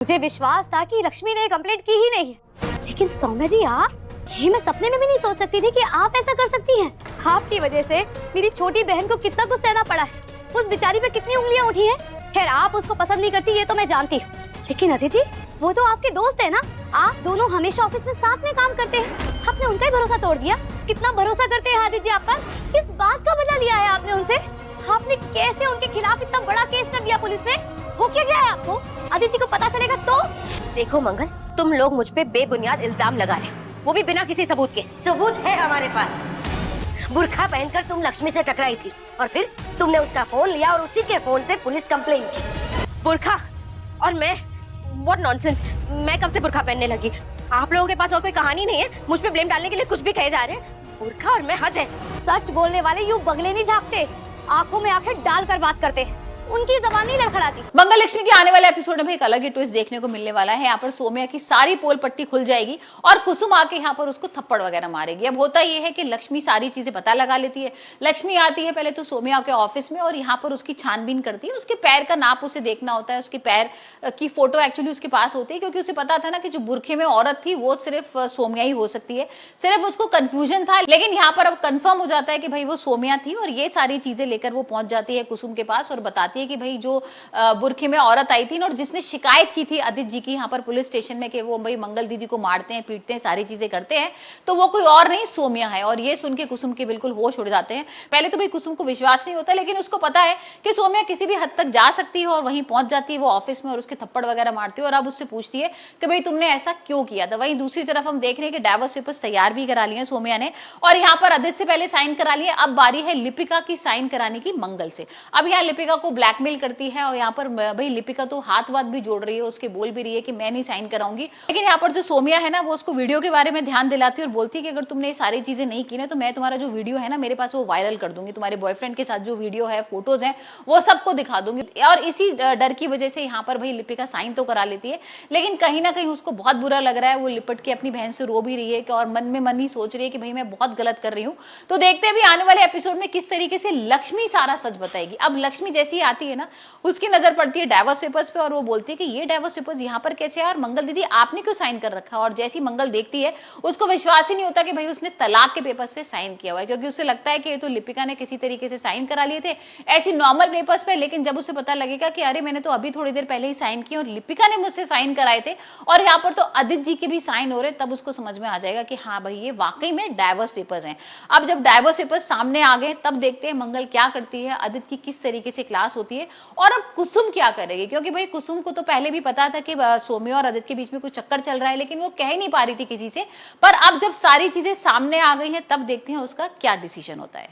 मुझे विश्वास था कि लक्ष्मी ने कंप्लेंट की ही नहीं है, लेकिन सौम्या जी आप, ये मैं सपने में भी नहीं सोच सकती थी कि आप ऐसा कर सकती हैं। आपकी वजह से मेरी छोटी बहन को कितना कुछ सहना पड़ा है, उस बेचारी पे कितनी उंगलियां उठी हैं। खैर आप उसको पसंद नहीं करती ये तो मैं जानती हूँ, लेकिन अदिति जी वो तो आपके दोस्त है ना, आप दोनों हमेशा ऑफिस में साथ में काम करते हैं, आपने उनका ही भरोसा तोड़ दिया। कितना भरोसा करते हैं आदिति जी आप पर, किस बात का बदला लिया है आपने उनसे? आपने कैसे उनके खिलाफ इतना बड़ा केस कर दिया पुलिस में? हो क्या गया है आपको? आदिति जी को पता चलेगा तो? देखो मंगल, तुम लोग मुझ पे बेबुनियाद इल्जाम लगा रहे, वो भी बिना किसी सबूत के। सबूत है हमारे पास। बुर्खा पहनकर तुम लक्ष्मी से टकराई थी और फिर तुमने उसका फोन लिया और उसी के फोन से पुलिस कंप्लेन की। बुर्खा और मैं? व्हाट नॉनसेंस, मैं कब से बुर्खा पहनने लगी? आप लोगों के पास और कोई कहानी नहीं है? मुझ पे ब्लेम डालने के लिए कुछ भी कहे जा रहे हैं। बुर्खा और मैं हद है। सच बोलने वाले यूं बगले नहीं झाँकते, आंखों में आंखें डालकर बात करते हैं, उनकी जबान नहीं लड़खड़ाती। मंगल लक्ष्मी के आने वाले एपिसोड में एक अलग ही ट्विस्ट देखने को मिलने वाला है। यहाँ पर सौम्या की सारी पोल पट्टी खुल जाएगी और कुसुम आके यहाँ पर उसको थप्पड़ वगैरह मारेगी। अब होता ये है कि लक्ष्मी सारी चीजें पता लगा लेती है। लक्ष्मी आती है पहले तो सौम्या के ऑफिस में और यहाँ पर उसकी छानबीन करती है। उसके पैर का नाप उसे देखना होता है, उसके पैर की फोटो एक्चुअली उसके पास होती है, क्योंकि उसे पता था ना कि जो बुरखे में औरत थी वो सिर्फ सौम्या ही हो सकती है। सिर्फ उसको कंफ्यूजन था, लेकिन यहाँ पर अब कंफर्म हो जाता है कि भाई वो सौम्या थी और ये सारी चीजें लेकर वो पहुंच जाती है कुसुम के पास और बताती है कि भाई जो बुरखे में औरत आई थी और जिसने शिकायत की थी आदित्य जी की यहाँ पर पुलिस स्टेशन में कि वो भाई मंगल दीदी को मारते हैं, पीटते हैं, सारी चीजें करते हैं, तो वो कोई और नहीं सौम्या है। और ये सुन के कुसुम के बिल्कुल होश उड़ जाते हैं। पहले तो भाई कुसुम को विश्वास नहीं होता, लेकिन उसको पता है कि सौम्या किसी भी हद तक जा सकती है और वहीं पहुंच जाती है वो ऑफिस में और उसके थप्पड़ वगैरह मारती है और अब उससे पूछती है कि भाई तुमने ऐसा क्यों किया था। वहीं दूसरी तरफ हम देख रहे हैं कि डाइवोर्स पेपर्स तैयार भी करा लिए सौम्या ने और यहाँ पर आदित्य से पहले साइन करा लिए। अब बारी है लिपिका की साइन कराने की मंगल से। अब यहाँ लिपिका को ब्लैकमेल करती है और यहाँ पर भाई लिपिका तो हाथ वाथ भी जोड़ रही है, उसके बोल भी रही है कि मैं नहीं साइन कराऊंगी। लेकिन यहाँ पर जो सौम्या है ना वो उसको वीडियो के बारे में ध्यान दिलाती है और बोलती है कि अगर तुमने ये सारी चीजें नहीं की ना तो मैं तुम्हारा जो वीडियो है ना मेरे पास वो वायरल कर दूंगी, तुम्हारे बॉयफ्रेंड के साथ जो वीडियो है, फोटोज हैं, वो सबको दिखा दूंगी। और इसी डर की वजह से यहाँ पर भाई लिपिका साइन तो करा लेती है, लेकिन कहीं ना कहीं उसको बहुत बुरा लग रहा है। वो लिपट के अपनी बहन से रो भी रही है और मन में मन ही सोच रही है कि भाई मैं बहुत गलत कर रही हूँ। तो देखते हैं भी आने वाले एपिसोड में किस तरीके से लक्ष्मी सारा सच बताएगी। अब लक्ष्मी जैसी ही आती है ना उसकी नजर पड़ती है डाइवोर्स पेपर्स पे और वो बोलती है कि ये डाइवोर्स पेपर्स यहाँ पर कैसे यार, मंगल दीदी आपने क्यों साइन कर रखा है? और जैसी मंगल देखती है उसको विश्वास ही नहीं होता कि भाई उसने तलाक के पेपर्स पे साइन किया हुआ है, क्योंकि उसे लगता है कि ये तो लिपिका ने किसी तरीके से साइन करा लिए थे ऐसी नॉर्मल पेपर्स पे। लेकिन जब उसे पता लगेगा कि अरे मैंने तो अभी थोड़ी देर पहले ही साइन किया और लिपिका ने मुझसे साइन कराए थे और यहाँ पर तो आदित्य जी के भी साइन हो रहे, तब उसको समझ में आ जाएगा कि हाँ भाई ये वाकई में डाइवोर्स पेपर्स हैं। अब जब डाइवोर्स पेपर्स सामने आ गए तब देखते हैं मंगल क्या करती है, आदित्य की किस तरीके से क्लास होती है और अब कुसुम क्या करेगी। क्योंकि भाई कुसुम को तो पहले भी पता था कि सौम्या और आदित्य के बीच में कोई चक्कर चल रहा है, लेकिन वो कह ही नहीं पा रही थी किसी से। पर अब जब सारी चीजें सामने आ गई हैं तब देखते हैं उसका क्या डिसीजन होता है।